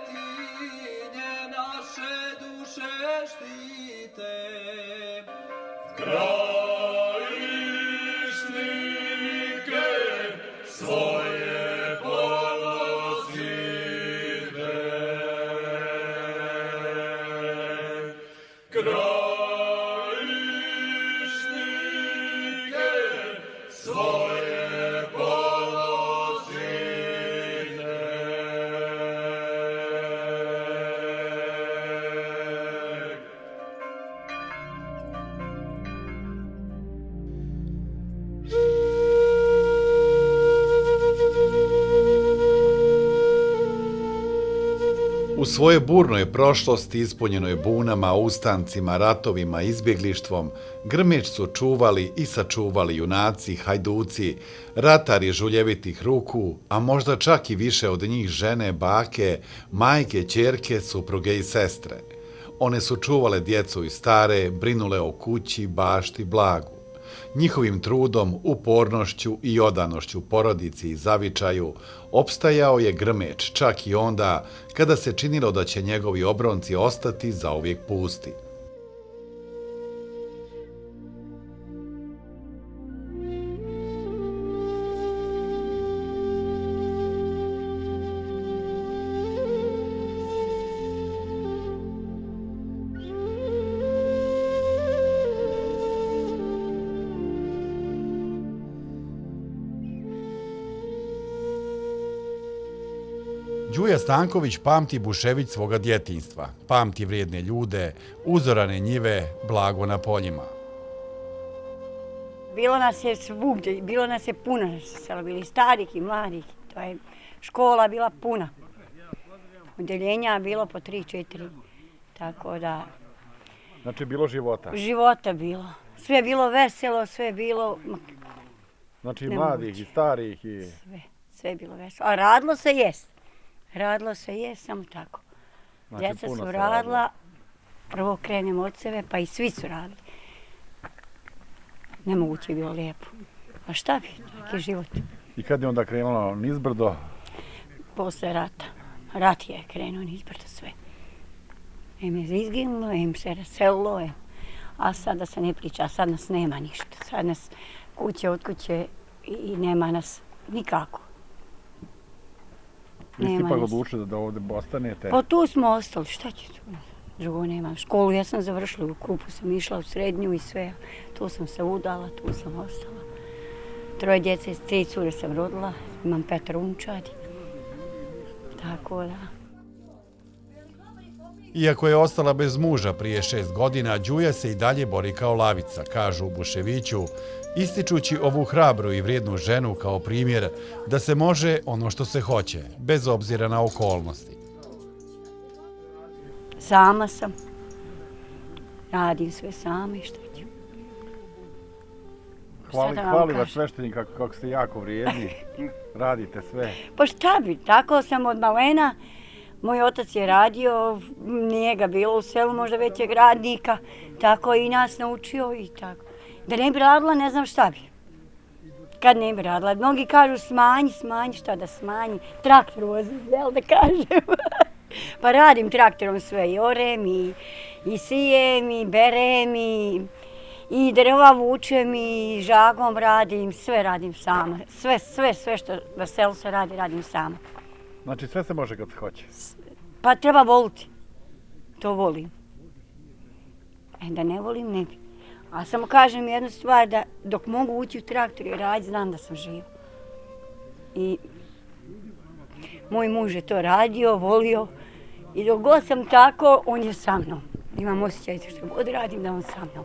svetinje naše duše štite. Krajišnike svoje ponosite. Krajišnike svoje ponosite. U svojoj burnoj prošlosti, ispunjenoj bunama, ustancima, ratovima, izbjeglištvom, Grmeč su čuvali i sačuvali junaci, hajduci, ratari žuljevitih ruku, a možda čak i više od njih žene, bake, majke, ćerke, supruge i sestre. One su čuvale djecu i stare, brinule o kući, bašti, blagu. Njihovim trudom, upornošću i odanošću porodici i zavičaju opstajao je Grmeč, čak i onda kada se činilo da će njegovi obronci ostati zauvijek pusti. Đuja Stanković pamti Bušević svoga djetinjstva, pamti vrijedne ljude, uzorane njive, blago na poljima. Bilo nas je svugdje, bilo nas je puno na selu, bili starih i mladih, to je škola bila puna. Odeljenja bilo po 3-4, tako da... Znači bilo života? Života bilo. Sve je bilo veselo, sve je bilo... Znači i mladih i starih i... Sve je bilo veselo. A radilo se jest. Radilo se jest, samo tako. Znači, djeca su radila, prvo krenemo od sebe, pa i svi su radili. Nemoguće je bilo lijepo. A šta bi, taki život. I kad je onda krenulo nizbrdo? Posle rata. Rat je krenuo nizbrdo sve. Em je izginulo, em se raselilo, a sada se ne priča, sad nas nema ništa. Sad nas kuće od kuće i nema nas nikako. Vi ste ipak odlučili da ovdje ostanete? Pa tu smo ostali, šta ću tu? Drugo nemam. Školu ja sam završila, u Krupu sam išla u srednju i sve. Tu sam se udala, tu sam ostala. 3 djece, 3 cure sam rodila, imam 5 unčadi. Tako da... Iako je ostala bez muža prije 6 godina, Đuja se i dalje bori kao lavica, kažu u Buševiću, ističući ovu hrabru i vrijednu ženu kao primjer da se može ono što se hoće, bez obzira na okolnosti. Sama sam. Radim sve sama i što ću. Hvali vas sveštenik kako ste jako vrijedni, radite sve. Pa šta bi, tako sam od malena. Moj otac je radio, nije ga bilo u selu, možda većeg radnika, tako i nas naučio i tako. Da ne bi radila, ne znam šta bi. Kad ne bi radila. Mnogi kažu smanji, šta da smanji. Traktor vozim, jel da kažem. Pa radim traktorom sve, i orem, i sijem, i berem, i drva vučem, i žagom radim, sve radim sama. Sve što na selu se radi, radim sama. Znači sve se može kad se hoće? Pa treba voliti. To volim. Da ne volim, ne bi. A samo kažem jednu stvar, da dok mogu ući u traktor i raditi, znam da sam živa. I moj muž je to radio, volio. I dok god sam tako, on je sa mnom. Imam osjećaj što god radim da on sa mnom.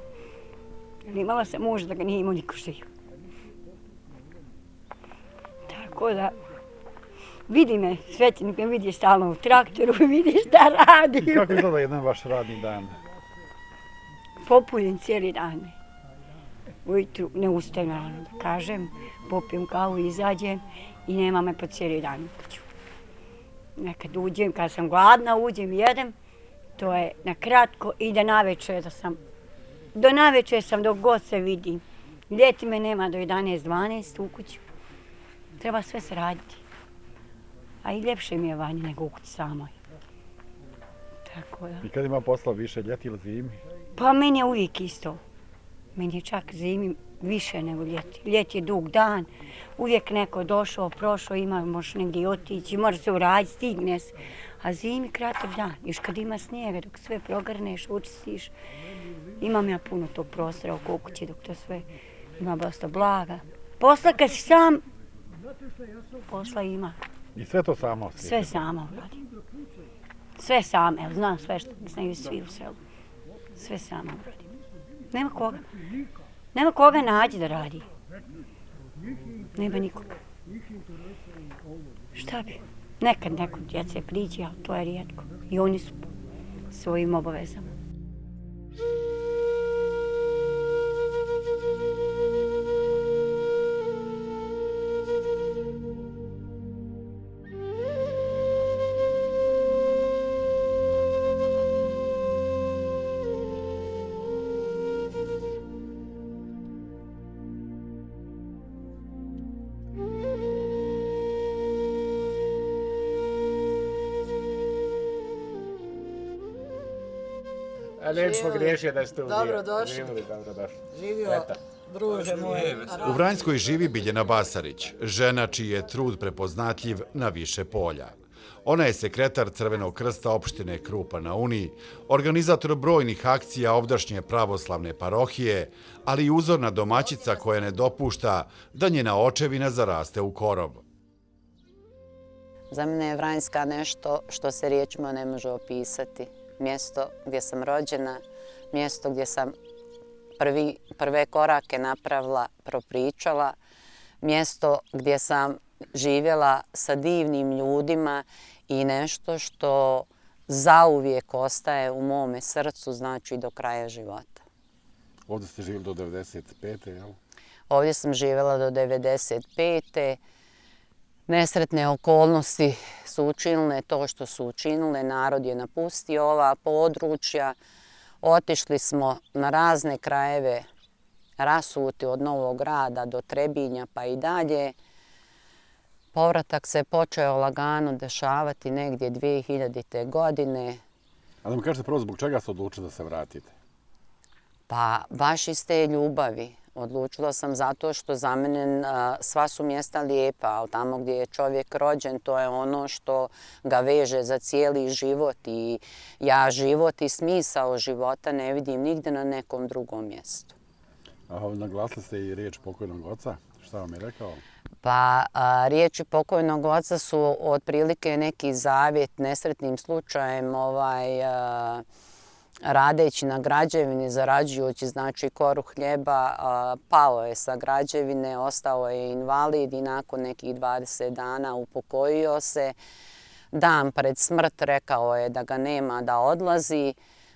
Jer imala sam muža da ga nije imao niko živ. Tako da... Vidi me, svećenik me vidi stalno u traktoru, vidi šta radim. I kako izgleda jedan vaš radni dan? Populjen cijeli dan. Ujutru ne ustajem, naravno da kažem, popijem kavu, izađem i nema me po cijeli dan u kuću. Nekad uđem, kad sam gladna, uđem i jedem, to je na kratko i da navečer da sam, do navečer sam dok god se vidim. Ljeti me nema do 11-12 u kuću. Treba sve se raditi. A i ljepše mi je vanje nego u kući samoj. Tako da. I kad ima posla više, ljeti ili zimi? Pa meni je uvijek isto. Meni je čak zimi više nego ljeti. Ljeti je dug dan, uvijek neko došao, prošao, možeš negdje otići, može se uraditi, stigne se. A zimi kratak dan, još kad ima snijega, dok sve progrneš, učistiš. Imam ja puno tog prostora oko kuće dok to sve ima dosta blaga. Posla kad si sam, posla ima. I sve to samo? Sve sama uradim. Sve sama, evo znam sve što znaju svi u selu. Sve sama uradim. Nema koga. Nema koga nađi da radi. Nema nikoga. Šta bi? Nekad neko djece priđe, ali to je rijetko. I oni su svojim obavezama. A ne bismo griješio da ste uvijek. Dobrodošli. Živio, druže moj. U Vranjskoj živi Biljana Basarić, žena čiji je trud prepoznatljiv na više polja. Ona je sekretar Crvenog krsta opštine Krupa na Uni, organizator brojnih akcija ovdašnje pravoslavne parohije, ali i uzorna domaćica koja ne dopušta da njena očevina zaraste u korov. Za mene je Vranjska nešto što se riječima ne može opisati. Mjesto gdje sam rođena, mjesto gdje sam prve korake napravila, propričala, mjesto gdje sam živjela sa divnim ljudima i nešto što zauvijek ostaje u mome srcu, znači do kraja života. Ovdje ste živjeli do 95. jel? Ovdje sam živjela do 95. Nesretne okolnosti su učinile to što su učinile, narod je napustio ova područja, otišli smo na razne krajeve, rasuti od Novog Grada do Trebinja pa i dalje. Povratak se počeo lagano dešavati negdje 2000. godine. A da mi kažete prvo zbog čega ste odlučili da se vratite? Pa baš iz te ljubavi. Odlučila sam zato što za mene sva su mjesta lijepa, ali tamo gdje je čovjek rođen to je ono što ga veže za cijeli život i ja život i smisao života ne vidim nigdje na nekom drugom mjestu. Naglasili ste i riječ pokojnog oca. Šta vam je rekao? Pa riječi pokojnog oca su otprilike neki zavjet nesretnim slučajem radeći na građevini, zarađujući znači koru hljeba, pao je sa građevine, ostao je invalid i nakon nekih 20 dana upokojio se. Dan pred smrt rekao je da ga nema da odlazi,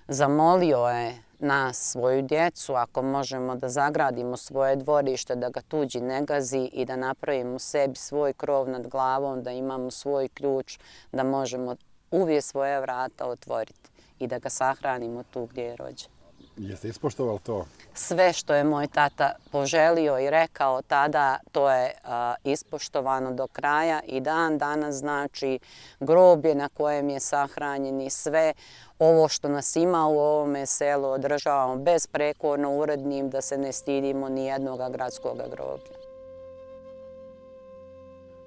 zamolio je nas, svoju djecu, ako možemo da zagradimo svoje dvorište, da ga tuđi ne gazi i da napravimo sebi svoj krov nad glavom, da imamo svoj ključ, da možemo uvijek svoje vrata otvoriti i da ga sahranimo tu gdje je rođen. Jeste ispoštovali to? Sve što je moj tata poželio i rekao tada, to je ispoštovano do kraja i dan danas znači groblje na kojem je sahranjen i sve ovo što nas ima u ovome selu održavamo besprekorno urednim da se ne stidimo ni jednoga gradskog groblja.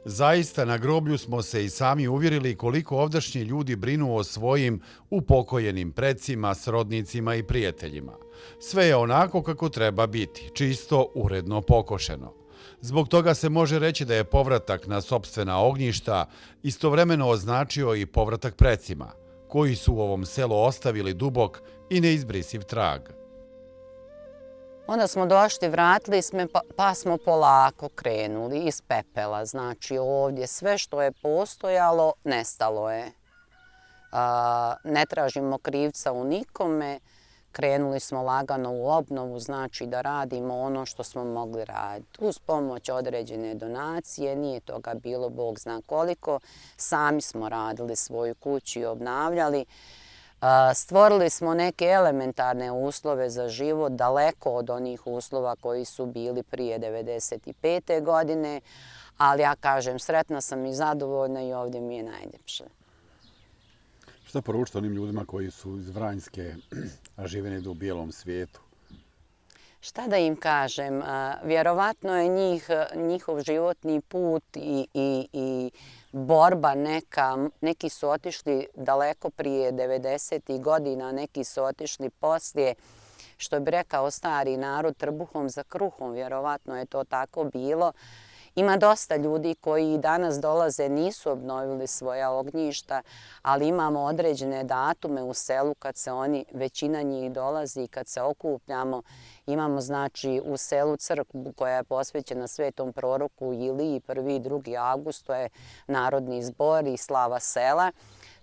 Zaista na groblju smo se i sami uvjerili koliko ovdašnji ljudi brinu o svojim upokojenim precima, srodnicima i prijateljima. Sve je onako kako treba biti, čisto, uredno pokošeno. Zbog toga se može reći da je povratak na sopstvena ognjišta istovremeno označio i povratak precima, koji su u ovom selu ostavili dubok i neizbrisiv trag. Onda smo došli, vratili smo, pa smo polako krenuli iz pepela. Znači ovdje sve što je postojalo, nestalo je. Ne tražimo krivca u nikome, krenuli smo lagano u obnovu, znači da radimo ono što smo mogli raditi. Uz pomoć određene donacije, nije toga bilo Bog zna koliko, sami smo radili svoju kuću i obnavljali. Stvorili smo neke elementarne uslove za život, daleko od onih uslova koji su bili prije 1995. godine, ali ja kažem, sretna sam i zadovoljna i ovdje mi je najljepše. Šta poručite onim ljudima koji su iz Vranjske, a žive negdje u bijelom svijetu? Šta da im kažem, vjerovatno je njihov životni put i borba neka, neki su otišli daleko prije 90. godina, neki su otišli poslije, što bi rekao stari narod, trbuhom za kruhom, vjerovatno je to tako bilo. Ima dosta ljudi koji danas dolaze, nisu obnovili svoja ognjišta, ali imamo određene datume u selu kad se oni, većina njih dolazi, kad se okupljamo. Imamo znači u selu crkvu koja je posvećena svetom proroku Iliji, 1. i 2. avgust, to je narodni zbor i slava sela.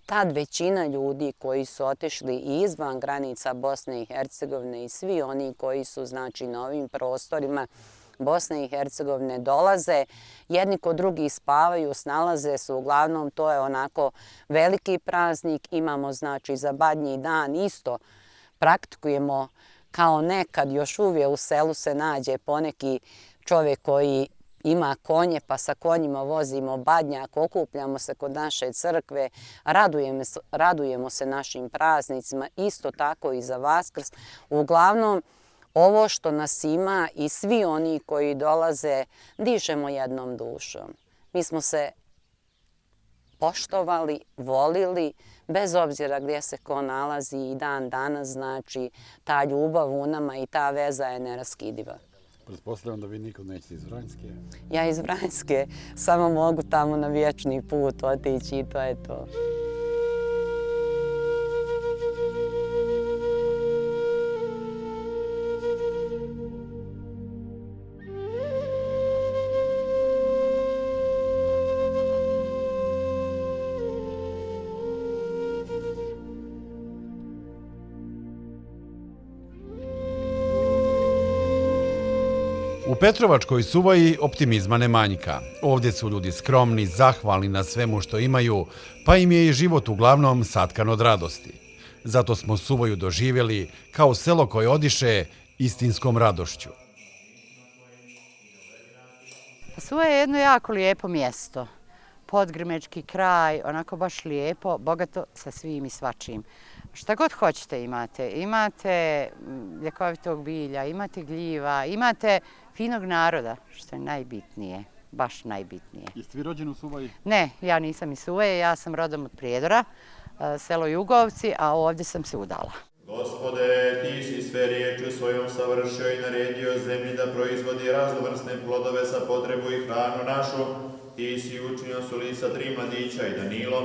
Tad većina ljudi koji su otišli izvan granica Bosne i Hercegovine i svi oni koji su znači na ovim prostorima Bosne i Hercegovine dolaze, jedni kod drugih spavaju, snalaze se, uglavnom to je onako veliki praznik. Imamo znači za Badnji dan isto praktikujemo kao nekad, još uvijek u selu se nađe poneki čovjek koji ima konje, pa sa konjima vozimo badnjak, okupljamo se kod naše crkve, radujemo se našim praznicima, isto tako i za Vaskrs. Uglavnom, ovo što nas ima i svi oni koji dolaze, dišemo jednom dušom. Mi smo se poštovali, volili, bez obzira gdje se ko nalazi i dan danas, znači ta ljubav u nama i ta veza je neraskidiva. Pretpostavljam da vi nikad nećete iz Vranjske. Ja iz Vranjske samo mogu tamo na vječni put otići i to je to. U Petrovačkoj Suvaji optimizma ne manjka. Ovdje su ljudi skromni, zahvalni na svemu što imaju, pa im je i život uglavnom satkan od radosti. Zato smo Suvaju doživjeli kao selo koje odiše istinskom radošću. Suva je jedno jako lijepo mjesto. Podgrmečki kraj, onako baš lijepo, bogato sa svim i svačim. Šta god hoćete imate. Imate ljekovitog bilja, imate gljiva, imate finog naroda, što je najbitnije, baš najbitnije. Jeste vi rođeni u Suvaji? Ne, ja nisam iz Suvaje, ja sam rodom od Prijedora, selo Jugovci, a ovdje sam se udala. Gospode, ti si sve riječu svojom savršio i naredio zemlji da proizvodi raznovrsne plodove za potrebu i hranu našu. Ti si učinio su lica 3 mladića i Danilom,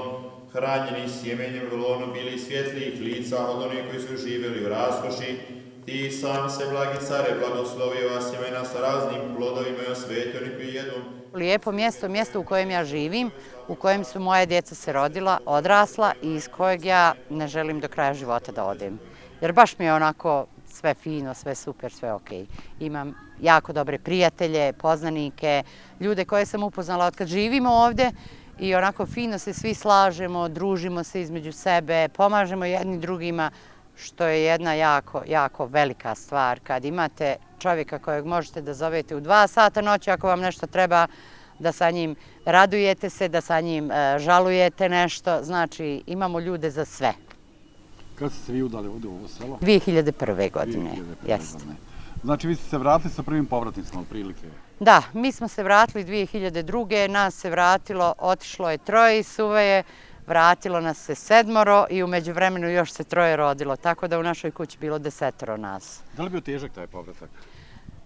hranjeni sjemenjem u lonu bili svjetlijih lica od onih koji su živjeli u raskoši. Ti sam se, blagi care, blagoslovio vas sjemena sa raznim plodovima i osvetio oni koji jedu. Lijepo mjesto, mjesto u kojem ja živim, u kojem su moje djeca se rodila, odrasla i iz kojeg ja ne želim do kraja života da odem. Jer baš mi je onako sve fino, sve super, sve okej. Imam jako dobre prijatelje, poznanike, ljude koje sam upoznala od kad živimo ovdje i onako fino se svi slažemo, družimo se između sebe, pomažemo jedni drugima, što je jedna jako, jako velika stvar. Kad imate čovjeka kojeg možete da zovete u 2 sata noći ako vam nešto treba, da sa njim radujete se, da sa njim žalujete nešto, znači imamo ljude za sve. Kad ste se vi udali ovdje u ovo selo? 2001. godine. 2001. godine. Znači vi ste se vratili sa prvim povratnicima otprilike? Da, mi smo se vratili 2002. Nas se vratilo, otišlo je 3 iz Suvaje, vratilo nas se 7 i u međuvremenu još se 3 rodilo, tako da u našoj kući bilo 10 nas. Da li bio težak taj povratak?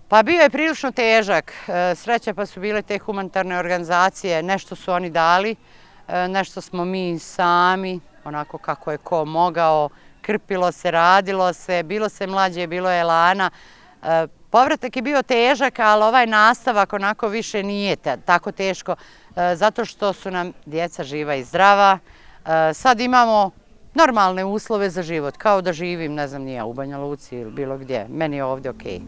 Pa bio je prilično težak. Sreća pa su bile te humanitarne organizacije, nešto su oni dali, nešto smo mi sami, onako kako je ko mogao, krpilo se, radilo se, bilo se mlađe, bilo je elana. Povratak je bio težak, ali ovaj nastavak onako više nije tako teško, zato što su nam djeca živa i zdrava. Sad imamo normalne uslove za život, kao da živim, ne znam, nije u Banja Luci ili bilo gdje. Meni je ovdje okej.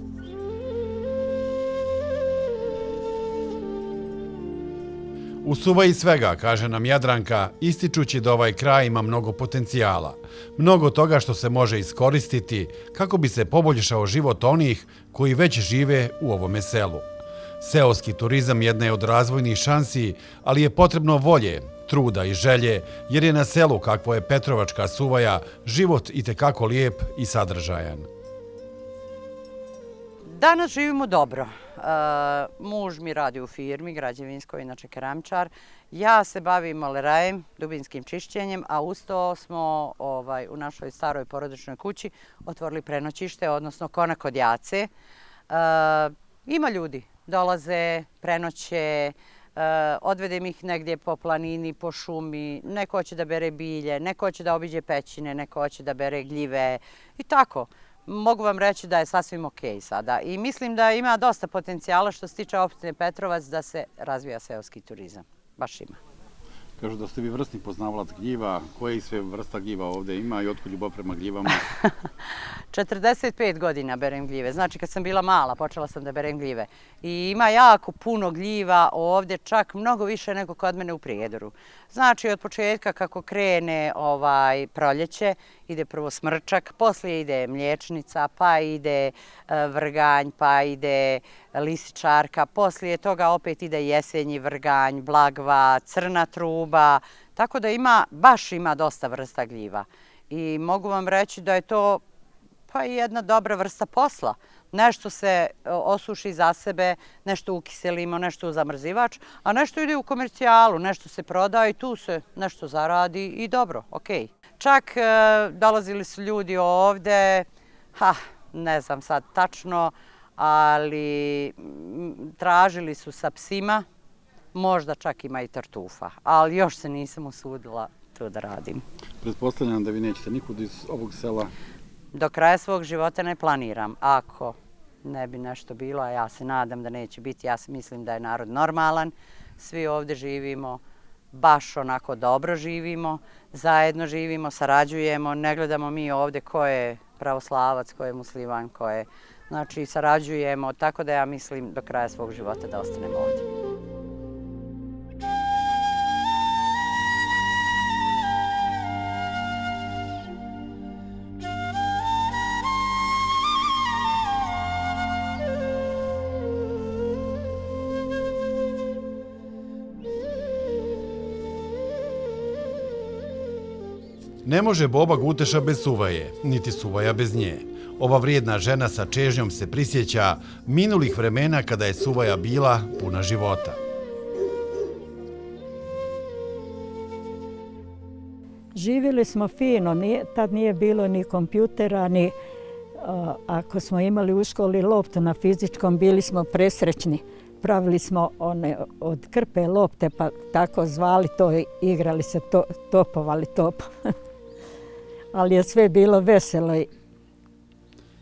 U Suvaji svega, kaže nam Jadranka, ističući da ovaj kraj ima mnogo potencijala. Mnogo toga što se može iskoristiti kako bi se poboljšao život onih koji već žive u ovome selu. Seoski turizam jedna je od razvojnih šansi, ali je potrebno volje, truda i želje, jer je na selu, kakvo je Petrovačka Suvaja, život itekako lijep i sadržajan. Danas živimo dobro. Muž mi radi u firmi građevinskoj, inače keramičar. Ja se bavim malerajem, dubinskim čišćenjem, a uz to smo u našoj staroj porodičnoj kući otvorili prenoćište, odnosno konak kod Jace. Ima ljudi, dolaze, prenoće, odvedem ih negdje po planini, po šumi, neko hoće da bere bilje, neko hoće da obiđe pećine, neko hoće da bere gljive i tako. Mogu vam reći da je sasvim okej sada i mislim da ima dosta potencijala što se tiče opštine Petrovac da se razvija seoski turizam. Baš ima. Kažu da ste vi vrsni poznavalac gljiva. Koje sve vrsta gljiva ovdje ima i otkud ljubav prema gljivama? 45 godina berem gljive. Znači kad sam bila mala počela sam da berem gljive. I ima jako puno gljiva ovdje, čak mnogo više nego kod mene u Prijedoru. Znači od početka kako krene proljeće ide prvo smrčak, poslije ide mliječnica, pa ide vrganj, pa ide lisičarka, poslije toga opet ide jesenji vrganj, blagva, crna truba, tako da baš ima dosta vrsta gljiva. I mogu vam reći da je to pa i jedna dobra vrsta posla. Nešto se osuši za sebe, nešto ukiselimo, nešto u zamrzivač, a nešto ide u komercijalu, nešto se proda i tu se nešto zaradi i dobro, okej. Čak dolazili su ljudi ovde, ne znam sad tačno, ali tražili su sa psima, možda čak ima i tartufa, ali još se nisam usudila to da radim. Pretpostavljam da vi nećete nikud iz ovog sela? Do kraja svog života ne planiram. Ako ne bi nešto bilo, a ja se nadam da neće biti, ja mislim da je narod normalan, svi ovdje živimo, baš onako dobro živimo, zajedno živimo, sarađujemo, ne gledamo mi ovdje ko je pravoslavac, ko je musliman, ko je... Znači, sarađujemo, tako da ja mislim do kraja svog života da ostanemo ovdje. Ne može Boba Guteša bez Suvaje, niti Suvaja bez nje. Ova vrijedna žena sa čežnjom se prisjeća minulih vremena kada je Suvaja bila puna života. Živjeli smo fino, tad nije bilo ni kompjutera, ni ako smo imali u školi loptu na fizičkom, bili smo presrećni. Pravili smo one od krpe lopte, pa tako zvali to, igrali se topovali top. Ali je sve bilo veselo.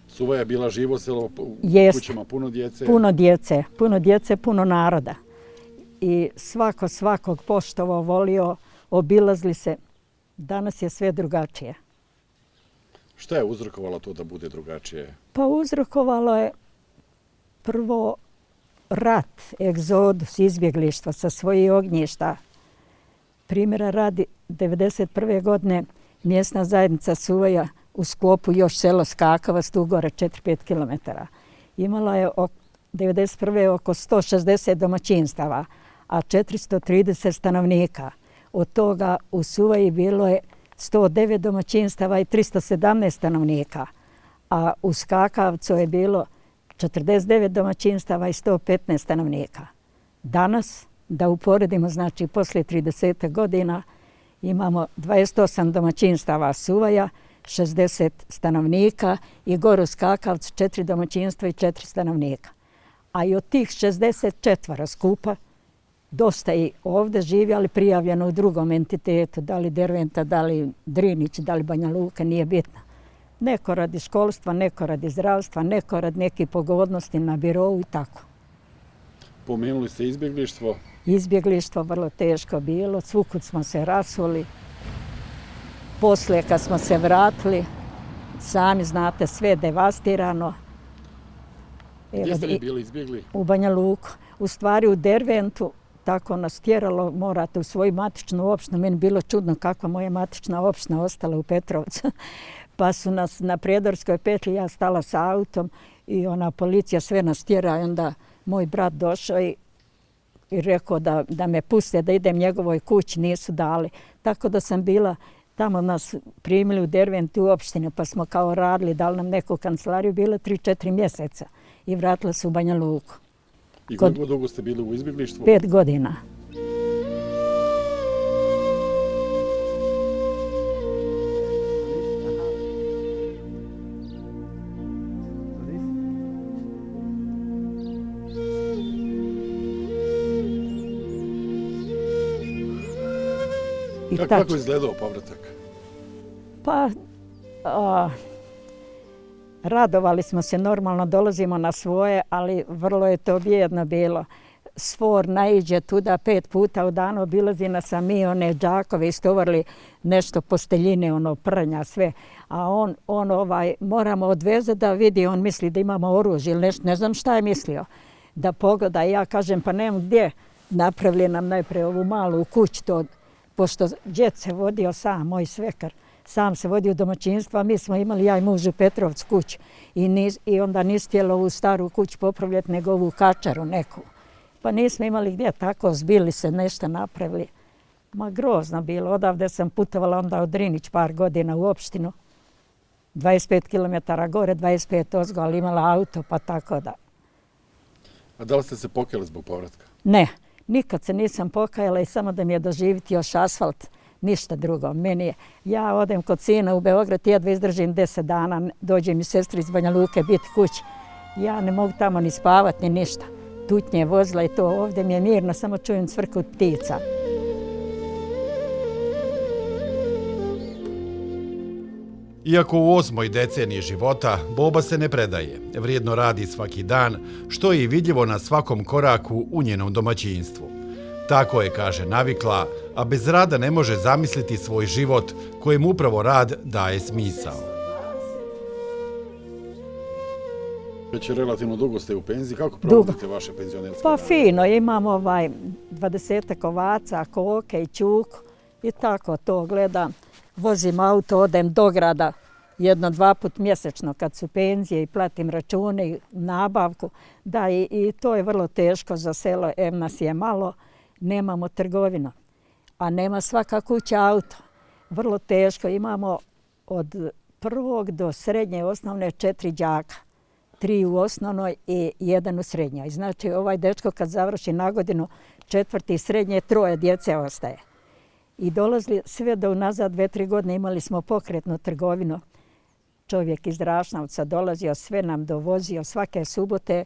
Suvaja je bila živo selo, u kućama puno djece. Puno djece, puno naroda. I svakog poštovao, volio, obilazili se. Danas je sve drugačije. Šta je uzrokovalo to da bude drugačije? Pa uzrokovalo je prvo rat, egzodus, izbjeglištvo sa svojih ognjišta. Primjera radi, 1991. godine mjesna zajednica Suvaja u sklopu još selo Skakavac, tu gore 4-5 km. Imala je 1991. oko 160 domaćinstava, a 430 stanovnika. Od toga u Suvaji bilo je 109 domaćinstava i 317 stanovnika, a u Skakavcu je bilo 49 domaćinstava i 115 stanovnika. Danas, da uporedimo, znači poslije 30 godina, imamo 28 domaćinstava Suvaja, 60 stanovnika i gore u Skakavcu 4 domaćinstva i 4 stanovnika. A i od tih 64 skupa dosta i ovdje živi, ali prijavljeno u drugom entitetu, da li Derventa, da li Drinić, da li Banja Luka, nije bitno. Neko radi školstva, neko radi zdravstva, neko radi neke pogodnosti na birovu i tako. Pomenuli ste izbjeglištvo? Izbjeglištvo vrlo teško bilo, svukud smo se rasuli. Poslije kad smo se vratili, sami znate, sve devastirano. Gdje ste li bili izbjegli? U Banja Luku. U stvari u Derventu, tako nas tjeralo, morate u svoju matičnu opštinu. Meni bilo čudno kakva moja matična opština ostala u Petrovcu. Pa su nas na Prijedorskoj petlji, ja stala sa autom i ona policija sve nas tjera i onda moj brat došao i rekao da me puste da idem njegovoj kući, nisu dali. Tako da sam bila, tamo nas primili u Derventu u opštinu, pa smo kao radili, dali nam neku kancelariju, bila 3-4 mjeseca i vratila se u Banja Luku. I koliko dugo ste bili u izbjeglištvu? 5 godina. Kako je izgledao povratak? Pa, radovali smo se, normalno dolazimo na svoje, ali vrlo je to bijedno bilo. Svor naiđe tuda 5 puta u danu, obilazi nas, a mi one džakove istovarili nešto posteljine, ono prnja, sve. A on moramo odvezati da vidi, on misli da imamo oružje ili nešto, ne znam šta je mislio. Da pogleda, ja kažem pa nemam gdje, napravili nam najprije ovu malu kuću, to pošto djed se vodio sam, moj svekar, sam se vodio domaćinstva, mi smo imali, ja i muž u Petrovcu kuću i onda nisu htjeli ovu staru kuću popravljati, nego ovu kačaru neku. Pa nismo imali gdje, tako zbili se, nešto napravili. Ma grozno bilo, odavde sam putovala onda od Drinić par godina u opštinu, 25 km gore, 25 ozgo, ali imala auto, pa tako da. A da li ste se pokajali zbog povratka? Ne. Nikad se nisam pokajala i samo da mi je doživjeti još asfalt, ništa drugo. Ja odem kod sina u Beograd, jedva izdržim 10 dana, dođe mi sestra iz Banja Luke biti kući. Ja ne mogu tamo ni spavati, ni ništa. Tutnje vozila i to, ovdje mi je mirno, samo čujem cvrkut ptica. Iako u 8. deceniji života, Boba se ne predaje, vrijedno radi svaki dan, što je i vidljivo na svakom koraku u njenom domaćinstvu. Tako je, kaže, navikla, a bez rada ne može zamisliti svoj život kojem upravo rad daje smisao. Već relativno dugo ste u penziji, kako provodite vaše penzionerske dane? Pa fino, imam 20 ovaca, koke i čuku i tako to gledam. Vozim auto, odem do grada 1-2 put mjesečno kad su penzije i platim račune i nabavku. Da, i to je vrlo teško za selo, nas je malo, nemamo trgovinu, a nema svaka kuća auto. Vrlo teško, imamo od 1. do srednje osnovne 4 đaka, 3 u osnovnoj i 1 u srednjoj. Znači ovaj dečko kad završi na godinu 4. srednje, 3 djece ostaje. I dolazili sve do unazad 2-3 godine imali smo pokretnu trgovinu. Čovjek iz Rašnavca dolazio, sve nam dovozio svake subote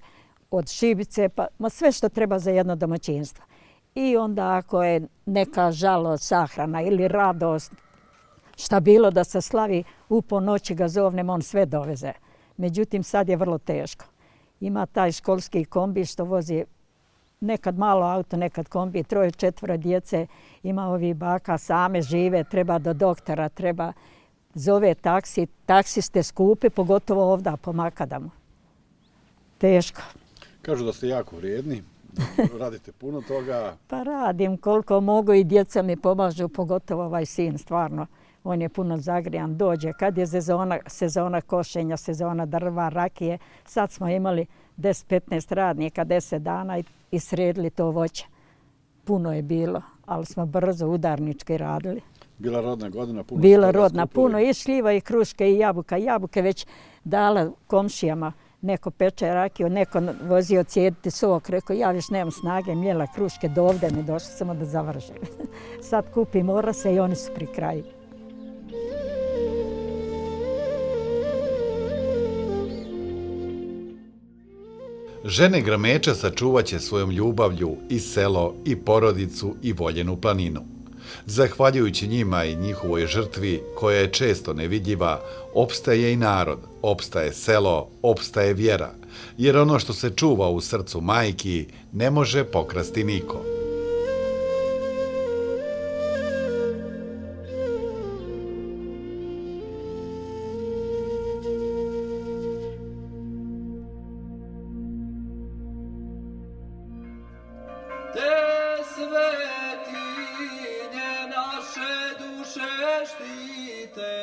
od šibice, pa sve što treba za jedno domaćinstvo. I onda ako je neka žalost, sahrana ili radost, šta bilo da se slavi, u ponoći ga zovnem, on sve doveze. Međutim, sad je vrlo teško. Ima taj školski kombi što vozi nekad malo auto, nekad kombi, 3-4 djece, ima ovi baka, same žive, treba do doktora, treba zove taksi, taksiste skupe, pogotovo ovdje po Makadamu. Teško. Kažu da ste jako vrijedni, radite puno toga. Pa radim koliko mogu i djeca mi pomažu, pogotovo ovaj sin, stvarno. On je puno zagrijan, dođe. Kad je sezona košenja, sezona drva, rakije, sad smo imali 10-15 radnika, 10 dana i sredili to voće. Puno je bilo, ali smo brzo udarnički radili. Bila rodna godina, puno. Bila rodna, puno i šljiva i kruške i jabuka. Jabuke već dala komšijama. Neko peče rakiju, neko vozio cijediti sok. Rekao, ja više nemam snage, mjela kruške, do ovdje mi došli samo da završim. Sad kupim orase i oni su pri kraju. Žene Grmeča sačuvat će svojom ljubavlju i selo, i porodicu, i voljenu planinu. Zahvaljujući njima i njihovoj žrtvi, koja je često nevidljiva, opstaje i narod, opstaje selo, opstaje vjera, jer ono što se čuva u srcu majki ne može pokrasti niko. Te svetinje naše duše štite.